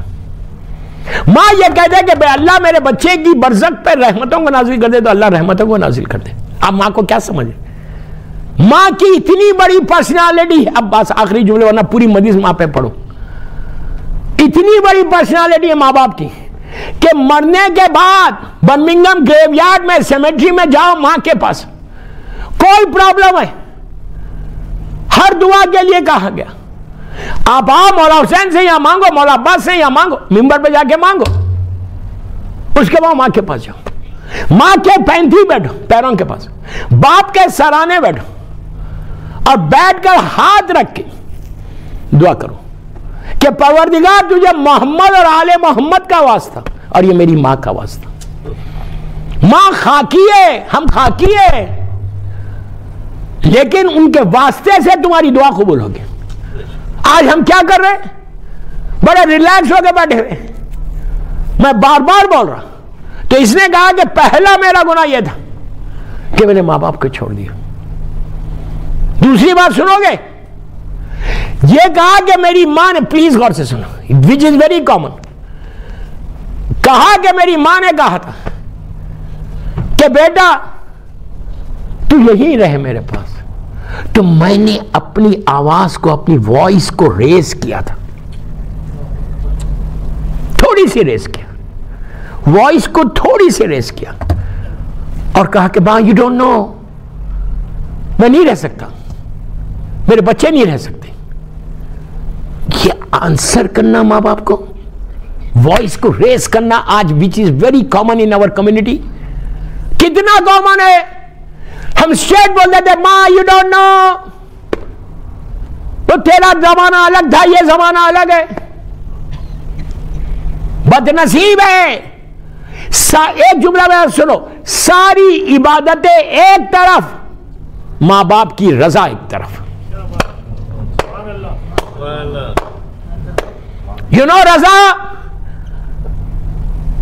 [SPEAKER 2] ماں یہ کہہ دے کہ بے اللہ میرے بچے کی برزخ پہ رحمتوں کو نازل کر دے تو اللہ رحمتوں کو نازل کر دے. آپ ماں کو کیا سمجھے؟ ماں کی اتنی بڑی پرسنالٹی ہے. اب بس آخری جملے ورنہ پوری مجلس ماں پہ پڑھو. اتنی بڑی پرسنالٹی ہے ماں باپ کی کہ مرنے کے بعد برمنگھم گریو یارڈ میں سیمیٹری میں جاؤ ماں کے پاس، کوئی پرابلم ہے ہر دعا کے لیے کہا گیا آپ آؤ مولا حسین سے یا مانگو، مولا عباس سے یا مانگو، ممبر پہ جا کے مانگو. اس کے بعد ماں کے پاس جاؤ، ماں کے پینتھی بیٹھو پیروں کے پاس، باپ کے سرانے بیٹھو اور بیٹھ کر ہاتھ رکھ کے دعا کرو کہ پروردگار تجھے محمد اور آل محمد کا واسطہ اور یہ میری ماں کا واسطہ. ماں خاکی ہے، ہم خاکی ہے، لیکن ان کے واسطے سے تمہاری دعا قبول ہوگی. آج ہم کیا کر رہے ہیں؟ بڑے ریلیکس ہو کے بیٹھے ہوئے. میں بار بار بول رہا. تو اس نے کہا کہ پہلا میرا گناہ یہ تھا کہ میں نے ماں باپ کو چھوڑ دیا. دوسری بات سنو گے؟ یہ کہا کہ میری ماں نے، پلیز غور سے سنو، وچ از ویری کامن، کہا کہ میری ماں نے کہا تھا کہ بیٹا تو یہی رہے میرے پاس. تو میں نے اپنی آواز کو، اپنی وائس کو ریز کیا تھا، تھوڑی سی ریز کیا، وائس کو تھوڑی سی ریز کیا اور کہا کہ ماں یو ڈونٹ نو، میں نہیں رہ سکتا، میرے بچے نہیں رہ سکتے. یہ آنسر کرنا ماں باپ کو، وائس کو ریز کرنا آج which is very common in our community. کتنا کامن ہے؟ ہم اسٹریٹ بولتے تھے ماں یو ڈونٹ نو، تو تیرا زمانہ الگ تھا، یہ زمانہ الگ ہے. بد نصیب ہے. ایک جملہ میں سنو، ساری عبادتیں ایک طرف، ماں باپ کی رضا ایک طرف. یو نو رضا،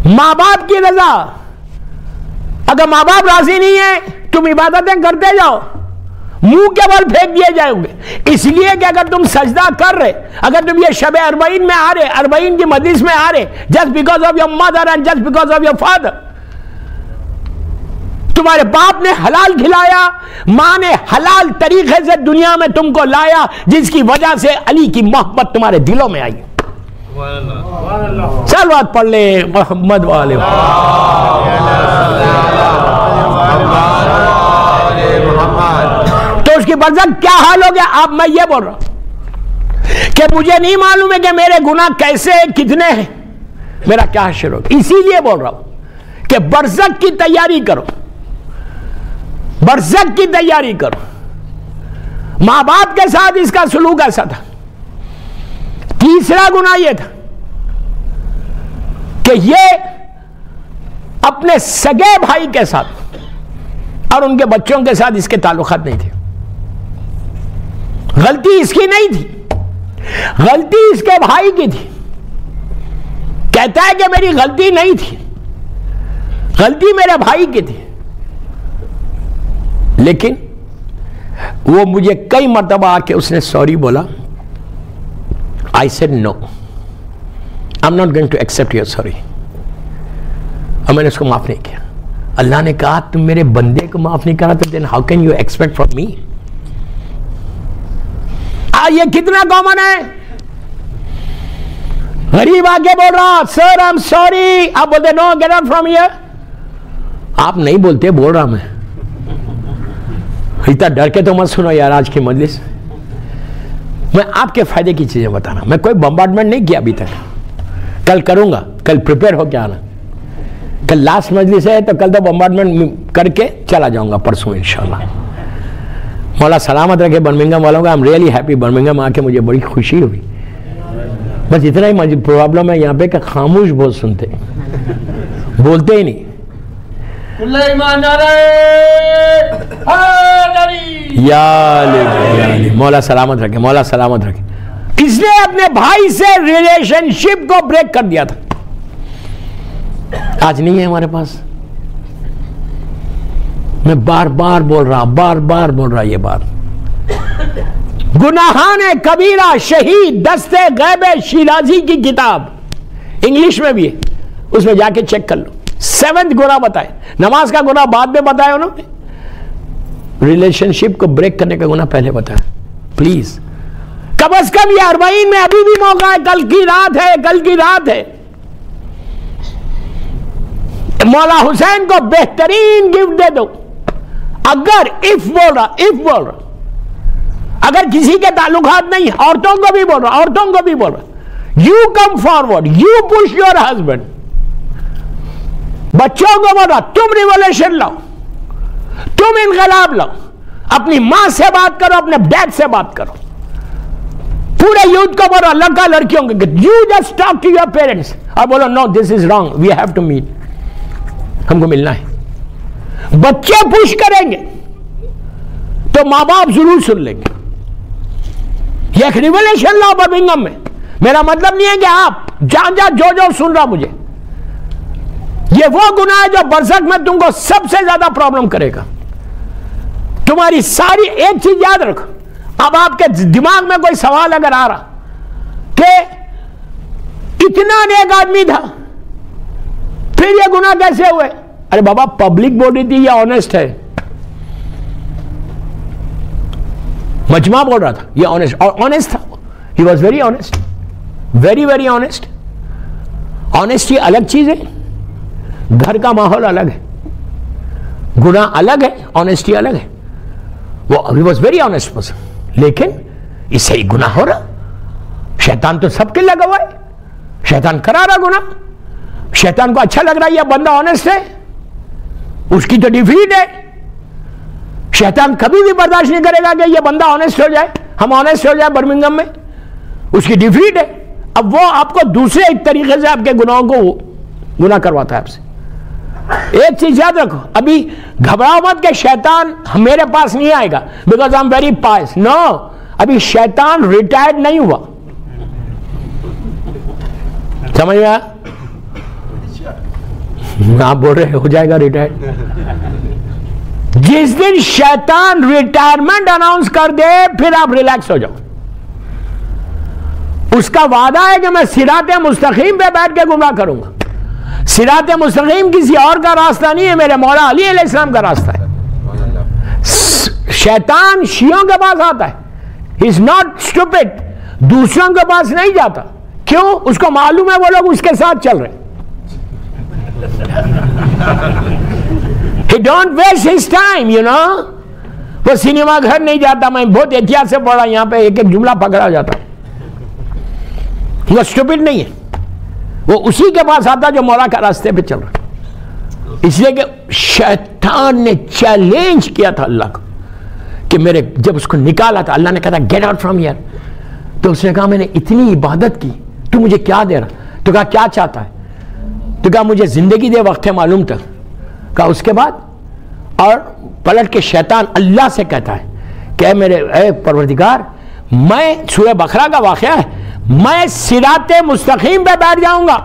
[SPEAKER 2] ماں باپ کی رضا. اگر ماں باپ راضی نہیں ہے تم عبادتیں کرتے جاؤ، منہ کے بل پھینک دیے جائیں گے. اس لیے کہ اگر تم سجدہ کر رہے، اگر تم یہ شب اربعین میں آ رہے، اربعین کی مجلس میں آ رہے، just because of your mother and just because of your father, تمہارے باپ نے حلال کھلایا، ماں نے حلال طریقے سے دنیا میں تم کو لایا، جس کی وجہ سے علی کی محبت تمہارے دلوں میں آئی. صلوات پڑھ لے محمد والے. تو اس کی برزخ کیا حال ہو گیا؟ اب میں یہ بول رہا ہوں کہ مجھے نہیں معلوم ہے کہ میرے گناہ کیسے کتنے ہیں، میرا کیا حشر ہوگا. اسی لیے بول رہا ہوں کہ برزخ کی تیاری کرو، برزخ کی تیاری کرو. ماں باپ کے ساتھ اس کا سلوک ایسا تھا. تیسرا گناہ یہ تھا کہ یہ اپنے سگے بھائی کے ساتھ اور ان کے بچوں کے ساتھ اس کے تعلقات نہیں تھے. غلطی اس کی نہیں تھی، غلطی اس کے بھائی کی تھی. کہتا ہے کہ میری غلطی نہیں تھی، غلطی میرے بھائی کی تھی. لیکن وہ مجھے کئی مرتبہ آ کے اس نے سوری بولا. I said no, I'm not going to accept your sorry. اور میں نے اس کو معاف نہیں کیا. اللہ نے کہا تم میرے بندے کو معاف نہیں کرا تو then how can you expect from me؟ یہ کتنا کامن ہے. غریب آ کے بول رہا سر I'm sorry، آپ بولتے no get out from here. آپ نہیں بولتے، بول رہا میں. اتنا ڈر کے تو مت سنو یار آج کی مجلس. میں آپ کے فائدے کی چیزیں بتا رہا. میں کوئی بمبارڈمنٹ نہیں کیا ابھی تک، کل کروں گا. کل پریپئر ہو کے آنا، کل لاسٹ مجلس ہے تو کل تو بمبارڈمنٹ کر کے چلا جاؤں گا، پرسوں انشاءاللہ. مولا سلامت رکھے برمنگم والوں کا. I am really happy. Birmingham آ کے مجھے بڑی خوشی ہوئی. بس اتنا ہی مجھے پرابلم ہے یہاں پہ کہ خاموش بہت سنتے, بولتے ہی نہیں. مولا سلامت رکھے, مولا سلامت رکھے. اس نے اپنے بھائی سے ریلیشن شپ کو بریک کر دیا تھا. آج نہیں ہے ہمارے پاس. میں بار بار بول رہا یہ بات. گناہان کبیرہ شہید دست غیب شیرازی کی کتاب انگلش میں بھی ہے, اس میں جا کے چیک کر لو. 7 گناہ بتائے. نماز کا گناہ بعد میں بتایا انہوں نے, ریلیشن شپ کو بریک کرنے کا گناہ پہلے بتایا. پلیز کم از کم یہ 40 میں ابھی بھی موقع ہے. کل کی رات ہے. مولا حسین کو بہترین گفٹ دے دو. اگر اف بول رہا اگر کسی کے تعلقات نہیں, عورتوں کو بھی بول رہا, you come forward, you push your husband. بچوں کو بول رہا تم ریولیوشن لاؤ, تم انقلاب لاؤ. اپنی ماں سے بات کرو, اپنے ڈیڈ سے بات کرو. پورے یوتھ کو بول رہا لڑکا لڑکیوں کے, you just talk to your parents اور بولو no this is wrong, we have to meet, ہم کو ملنا ہے. بچے پوش کریں گے تو ماں باپ ضرور سن لیں گے. یہ ایک ریولیوشن لا برمنگم میں. میرا مطلب نہیں ہے کہ آپ جو سن رہا مجھے, یہ وہ گناہ ہے جو برزخ میں تم کو سب سے زیادہ پرابلم کرے گا. تمہاری ساری ایک چیز یاد رکھو. اب آپ کے دماغ میں کوئی سوال اگر آ رہا کہ اتنا نیک آدمی تھا پھر یہ گناہ کیسے ہوئے, ارے بابا پبلک بول رہی تھی یہ آنےسٹ ہے, مجمع بول رہا تھا یہ آنےسٹ تھا. He was very honest, very honest. Honesty الگ چیز ہے, گھر کا ماحول الگ ہے, گناہ الگ ہے, آنےسٹی الگ ہے. وہ he was very honest person, لیکن اس سے ہی گناہ ہو رہا. شیطان تو سب کے لگا ہوا ہے, شیطان کرا رہا گناہ. شیطان کو اچھا لگ رہا ہے یہ بندہ آنےسٹ ہے, اس کی تو ڈیفیٹ ہے. شیطان کبھی بھی برداشت نہیں کرے گا کہ یہ بندہ آنےسٹ ہو جائے, ہم آنےسٹ ہو جائے برمنگم میں, اس کی ڈیفیٹ ہے. اب وہ آپ کو دوسرے ایک طریقے سے آپ کے گناہوں کو گناہ کرواتا ہے آپ سے. ایک چیز یاد رکھو, ابھی گھبراؤ مت کہ شیطان میرے پاس نہیں آئے گا because I am very pious. No, ابھی شیطان ریٹائرڈ نہیں ہوا. سمجھ میں آیا؟ آپ بول رہے ہو جائے گا ریٹائرڈ. جس دن شیطان ریٹائرمنٹ اناؤنس کر دے پھر آپ ریلیکس ہو جاؤ. اس کا وعدہ ہے کہ میں صراط مستقیم پہ بیٹھ کے گمراہ کروں گا. صراط مستقیم کسی اور کا راستہ نہیں ہے, میرے مولا علی علیہ السلام کا راستہ ہے. شیطان شیعوں کے پاس آتا ہے, ہی از ناٹ اسٹوپڈ, دوسروں کے پاس نہیں جاتا. کیوں؟ اس کو معلوم ہے وہ لوگ اس کے ساتھ چل رہے. He don't waste his time, you know. وہ سینما گھر نہیں جاتا. میں بہت احتیاط سے پڑھا, یہاں پہ ایک جملہ پکڑا جاتا. وہ اسٹوپڈ نہیں ہے, وہ اسی کے پاس آتا جو مولا کا راستے پہ چل رہا. اس لیے کہ شیطان نے چیلنج کیا تھا اللہ کو کہ میرے, جب اس کو نکالا تھا اللہ نے کہا تھا گیٹ آؤٹ فرام ہیئر, تو اس نے کہا میں نے اتنی عبادت کی, تو مجھے کیا دے رہا؟ تو کہا کیا چاہتا ہے؟ تو کہا مجھے زندگی دے, وقت ہے معلوم تک. کہا اس کے بعد, اور پلٹ کے شیطان اللہ سے کہتا ہے کہ میرے اے پروردگار, میں سورہ بقرہ کا واقعہ ہے, میں صراط مستقیم پہ بیٹھ جاؤں گا,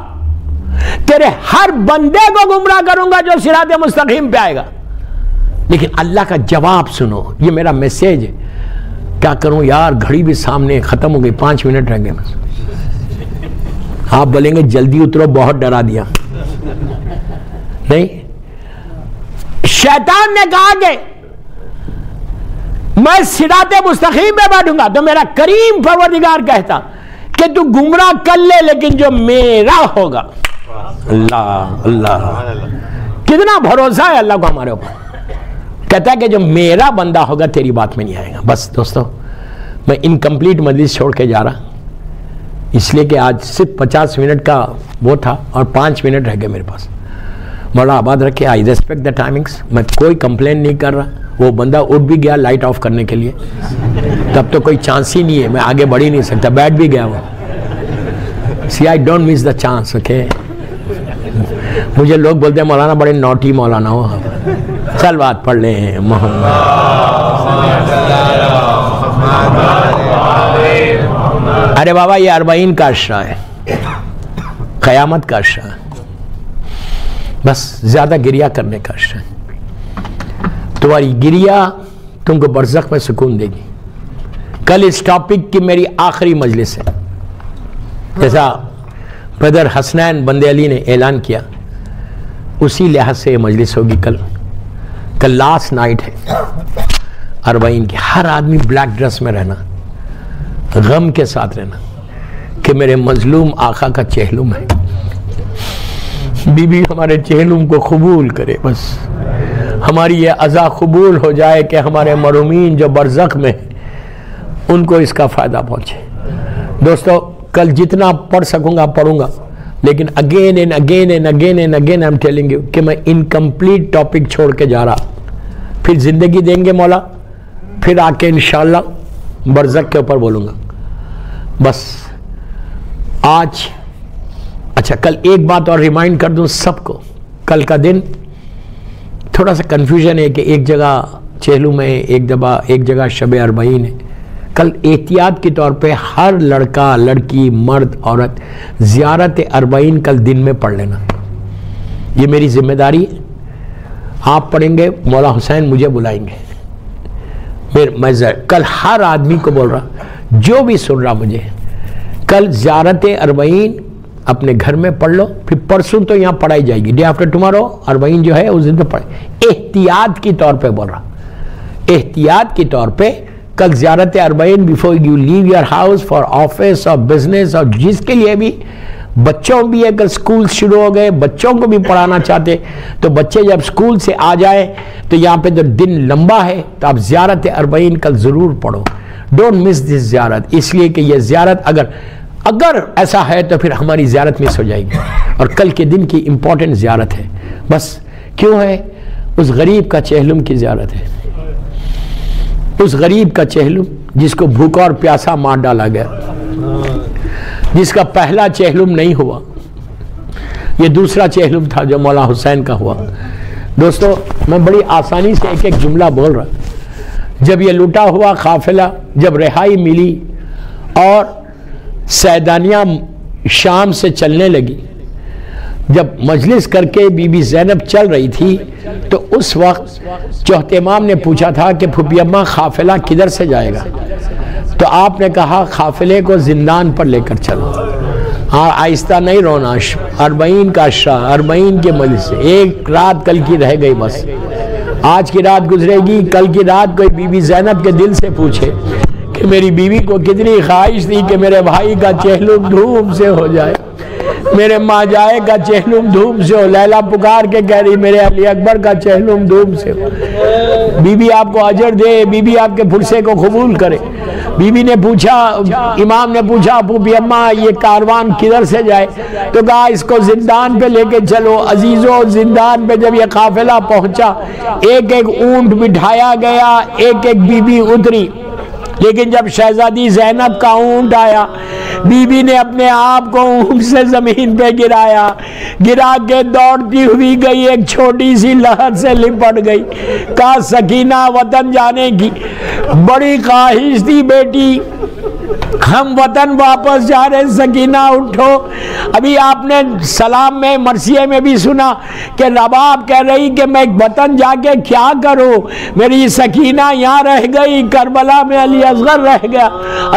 [SPEAKER 2] تیرے ہر بندے کو گمراہ کروں گا جو صراط مستقیم پہ آئے گا. لیکن اللہ کا جواب سنو, یہ میرا میسیج ہے. کیا کروں یار, گھڑی بھی سامنے ختم ہو گئی, 5 منٹ رہ گئے. آپ بولیں گے جلدی اترو, بہت ڈرا دیا. نہیں, شیطان نے کہا کہ میں صراط مستقیم پہ بیٹھوں گا, تو میرا کریم پروردگار کہتا کہ تو گمراہ کر لے لیکن جو میرا ہوگا. اللہ اللہ, کتنا بھروسہ ہے اللہ کو ہمارے اوپر. کہتا ہے کہ جو میرا بندہ ہوگا تیری بات میں نہیں آئے گا. بس دوستو, میں انکمپلیٹ مجلس چھوڑ کے جا رہا, اس لیے کہ آج صرف 50 منٹ کا وہ تھا اور 5 منٹ رہ گئے میرے پاس. مولا آباد رکھے. آئی ریسپیکٹ دا ٹائمنگس, میں کوئی کمپلین نہیں کر رہا. وہ بندہ اٹھ بھی گیا لائٹ آف کرنے کے لیے، تب تو کوئی چانس ہی نہیں ہے، میں آگے بڑھ ہی نہیں سکتا، بیٹھ بھی گیا وہ. See I don't miss the chance. Okay, مجھے لوگ بولتے ہیں مولانا بڑے نوٹی مولانا ہو. چل بات پڑھ لیں محمد. ارے بابا یہ 40 کا عشرہ ہے، قیامت کا عشرہ ہے، بس زیادہ گریہ کرنے کا عشرہ ہے. تمہاری گریہ تم کو برزخ میں سکون دے گی. کل اس ٹاپک کی میری آخری مجلس ہے، جیسا برادر حسنین بندے علی نے اعلان کیا اسی لحاظ سے یہ مجلس ہوگی. کل لاسٹ نائٹ ہے 40 کی. ہر آدمی بلیک ڈریس میں رہنا، غم کے ساتھ رہنا کہ میرے مظلوم آقا کا چہلم ہے. بی بی ہمارے چہلم کو قبول کرے، بس ہماری یہ عزا قبول ہو جائے کہ ہمارے مرحومین جو برزخ میں ان کو اس کا فائدہ پہنچے. دوستو کل جتنا پڑھ سکوں گا پڑھوں گا، لیکن again and again and again and again I am telling you کہ میں انکمپلیٹ ٹاپک چھوڑ کے جا رہا. پھر زندگی دیں گے مولا، پھر آ کے انشاءاللہ برزخ کے اوپر بولوں گا. بس آج اچھا کل ایک بات اور ریمائنڈ کر دوں سب کو، کل کا دن تھوڑا سا کنفیوژن ہے کہ ایک جگہ چہلم ہے، ایک جگہ شب 40 ہے. کل احتیاط کے طور پہ ہر لڑکا لڑکی مرد عورت زیارت 40 کل دن میں پڑھ لینا. یہ میری ذمہ داری ہے. آپ پڑھیں گے، مولا حسین مجھے بلائیں گے. میں کل ہر آدمی کو بول رہا جو بھی سن رہا مجھے، کل زیارت 40 اپنے گھر میں پڑھ لو، پھر پرسوں تو یہاں پڑھائی جائے گی. ڈے آفٹر ٹمارو 40 جو ہے اس دن تو پڑھے. احتیاط کی طور پہ بول رہا، احتیاط کی طور پہ کل زیارت 40 before you leave your house for office اور بزنس، اور جس کے لیے بھی بچوں بھی ہے، کل سکول شروع ہو گئے، بچوں کو بھی پڑھانا چاہتے تو بچے جب سکول سے آ جائیں تو یہاں پہ جو دن لمبا ہے تو آپ زیارت 40 کل ضرور پڑھو. ڈونٹ مس دس زیارت، اس لیے کہ یہ زیارت اگر ایسا ہے تو پھر ہماری زیارت مس ہو جائے گی. اور کل کے دن کی امپورٹنٹ زیارت ہے. بس کیوں ہے؟ اس غریب کا چہلم کی زیارت ہے. اس غریب کا چہلم جس کو بھوکا اور پیاسا مار ڈالا گیا، جس کا پہلا چہلم نہیں ہوا، یہ دوسرا چہلم تھا جو مولا حسین کا ہوا. دوستو میں بڑی آسانی سے ایک ایک جملہ بول رہا. جب یہ لوٹا ہوا قافلہ، جب رہائی ملی اور سیدانیہ شام سے چلنے لگی، جب مجلس کر کے بی بی زینب چل رہی تھی تو اس وقت چوتھے امام نے پوچھا تھا کہ پھوپھی اماں قافلہ کدھر سے جائے گا؟ تو آپ نے کہا قافلے کو زندان پر لے کر چلو. ہاں آہستہ نہیں رونا، 40 کا عشرہ، 40 کے مجلس سے ایک رات کل کی رہ گئی. بس آج کی رات گزرے گی، کل کی رات کوئی بی بی زینب کے دل سے پوچھے کہ میری بیوی کو کتنی خواہش تھی کہ میرے بھائی کا چہلم دھوم سے ہو جائے، میرے ماں جائے کا چہلم دھوم سے ہو. لیلا پکار کے کہہ رہی میرے علی اکبر کا چہلم دھوم سے ہو. بی بی آپ کو اجر دے، بی بی آپ کے پھرسے کو قبول کرے. بی بی نے پوچھا، امام نے پوچھا پھوپھی اماں یہ کاروان کدھر سے جائے؟ تو کہا اس کو زندان پہ لے کے چلو. عزیزو زندان پہ جب یہ قافلہ پہنچا، ایک ایک اونٹ بٹھایا گیا، ایک ایک بی بی اتری. لیکن جب شہزادی زینب کا اونٹ آیا، بی بی نے اپنے آپ کو اونٹ سے زمین پہ گرایا، گرا کے دوڑتی ہوئی گئی، ایک چھوٹی سی لہر سے لپٹ گئی. کہا سکینہ وطن جانے کی بڑی خواہش تھی بیٹی، ہم وطن واپس جا رہے. سکینہ اٹھو. ابھی آپ نے سلام میں مرثیے میں بھی سنا کہ رباب کہہ رہی کہ میں وطن جا کے کیا کروں، میری سکینہ یہاں رہ گئی، کربلا میں علی اصغر رہ گیا.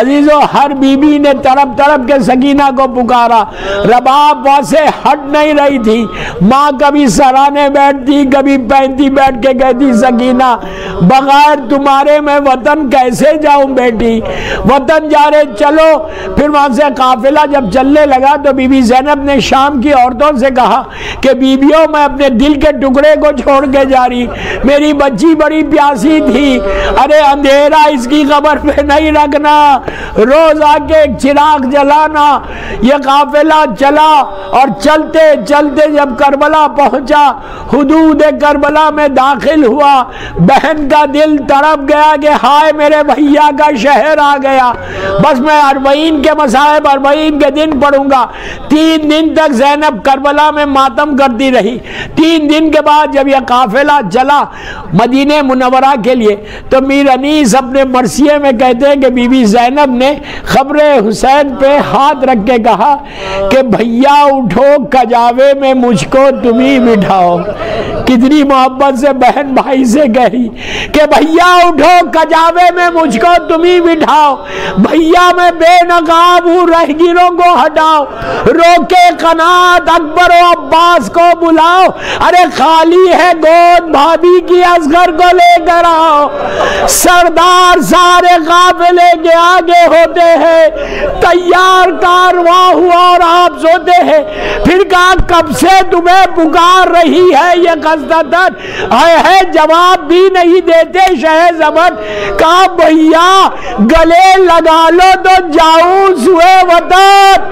[SPEAKER 2] عزیزو ہر بی بی نے تڑپ تڑپ کے سکینہ کو پکارا. رباب وہاں سے ہٹ نہیں رہی تھی. ماں کبھی سرانے بیٹھتی، کبھی پینتی بیٹھ کے کہتی سکینہ بغیر تمہارے میں وطن کیسے جاؤں بیٹی، وطن جا رہے چلو. پھر وہاں سے قافلہ جب چلنے لگا تو بی بی زینب نے شام کی عورتوں سے کہا کہ بیویوں میں اپنے دل کے ٹکڑے کو چھوڑ کے جا رہی, میری بچی بڑی پیاسی تھی, ارے اندھیرا اس کی قبر پہ نہیں رکھنا, روز آ کے ایک چراغ جلانا. یہ قافلہ چلا اور چلتے چلتے جب کربلا پہنچا, حدود کربلا میں داخل ہوا, بہن کا دل تڑپ گیا کہ ہائے میرے بھیا کا شہر آ گیا, بس میں 40 کے مصائب 40 کے دن پڑھوں گا. 3 دن تک زینب کربلا میں ماتم کرتی رہی. 3 دن کے بعد جب یہ قافلہ چلا مدینہ منورہ کے لیے تو میر انیس اپنے مرثیے میں کہتے ہیں کہ بی بی زینب نے قبر حسین پہ ہاتھ رکھ کے کہا کہ بھیا اٹھو کجاوے میں مجھ کو تم ہی بٹھاؤ. کتنی محبت سے بہن بھائی سے کہی کہ بھیا اٹھو کجاوے میں مجھ کو تم ہی بٹھاؤ, بھیا میں بے نقاب ہوں رہگیروں کو ہٹاؤ, روکے قنات اکبر و عباس کو بلاؤ, ارے خالی ہے گود بھابھی کی اصغر کو لے کر آؤ. سردار سارے قافلے کے آگے ہوتے ہیں, تیار کارواں ہوا اور آپ سوتے ہیں. پھر کہا کب سے تمہیں پکار رہی ہے یہ قصدتن, ہے جواب بھی نہیں دیتے شہ زبن. کہا بھیا گلے لگا لو تو جاؤں سوئے وطن,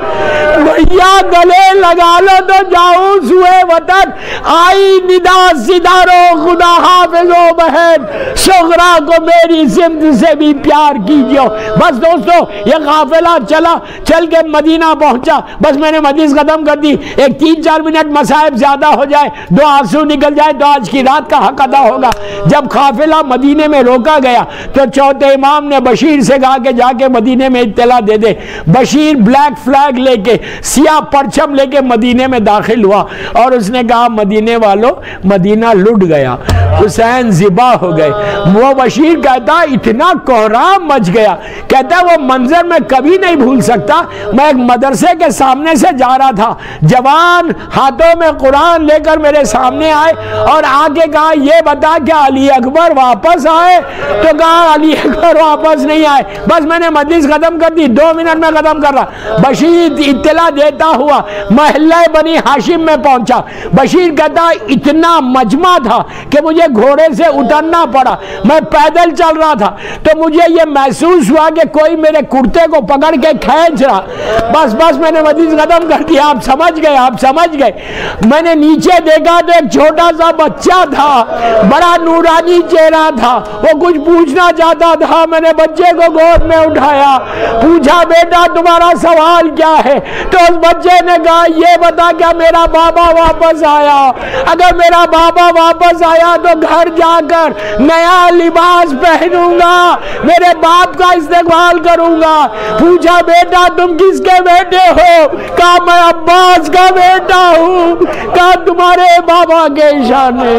[SPEAKER 2] بھیا گلے لگا لو تو جاؤں سوئے وطن. آئی ندا ستارو خدا حافظ و بہن, صغرا کو میری سمت سے بھی پیار کیجیے. بس دوستو یہ قافلہ چلا, چل کے مدینہ پہنچا. بس میں نے حدیث ختم کر دی, ایک 3-4 منٹ مصائب زیادہ ہو جائے, 2 آنسو نکل جائے تو آج کی رات کا حق ادا ہوگا. جب قافلہ مدینے میں روکا گیا تو چوتھے امام نے بشیر سے کہا کہ جا کے مدینے میں اطلاع دے دے. بشیر بلیک فلیگ لے کے, سیاہ پرچم لے کے مدینے میں داخل ہوا اور اس نے کہا مدینے والوں مدینہ لٹ گیا, حسین ذبح ہو گئے. وہ بشیر کہتا اتنا کوہرام مچ گیا, کہتا وہ منظر میں کبھی نہیں بھول سکتا. میں ایک مدرسے کے سامنے سے جا رہا تھا, جوان ہاتھوں میں قرآن لے کر میرے سامنے آئے اور آگے کہا یہ بتا کیا علی اکبر واپس آئے, تو کہا علی اکبر واپس نہیں آئے. بس میں نے مجلس ختم کر دی, 2 منٹ میں ختم کر رہا. بشیر اطلاع دیتا ہوا محلہ بنی ہاشم میں پہنچا. بشیر کہتا اتنا مجمع تھا کہ مجھے گھوڑے سے اترنا پڑا, میں پیدل چل رہا تھا تو مجھے یہ محسوس ہوا کہ کوئی میرے کرتے کو پکڑ کے کھینچ رہا. بس میں نے مجلس ختم کر دیا. آپ سمجھ گئے. میں نے نیچے دیکھا تو ایک چھوٹا سا بچہ تھا, بڑا نورانی چہرہ تھا, وہ کچھ پوچھنا چاہتا تھا. میں نے بچے کو گود میں اٹھایا, پوچھا بیٹا تمہارا سوال کیا ہے؟ تو اس بچے نے کہا یہ بتا کیا میرا بابا واپس آیا؟ اگر میرا بابا واپس آیا تو گھر جا کر نیا لباس پہنوں گا, میرے باپ کا استقبال کروں گا. پوچھا بیٹا تم کس کے بیٹے ہو؟ کہا میں عباس کا بیٹا ہوں. کہا تمہارے بابا کے شانے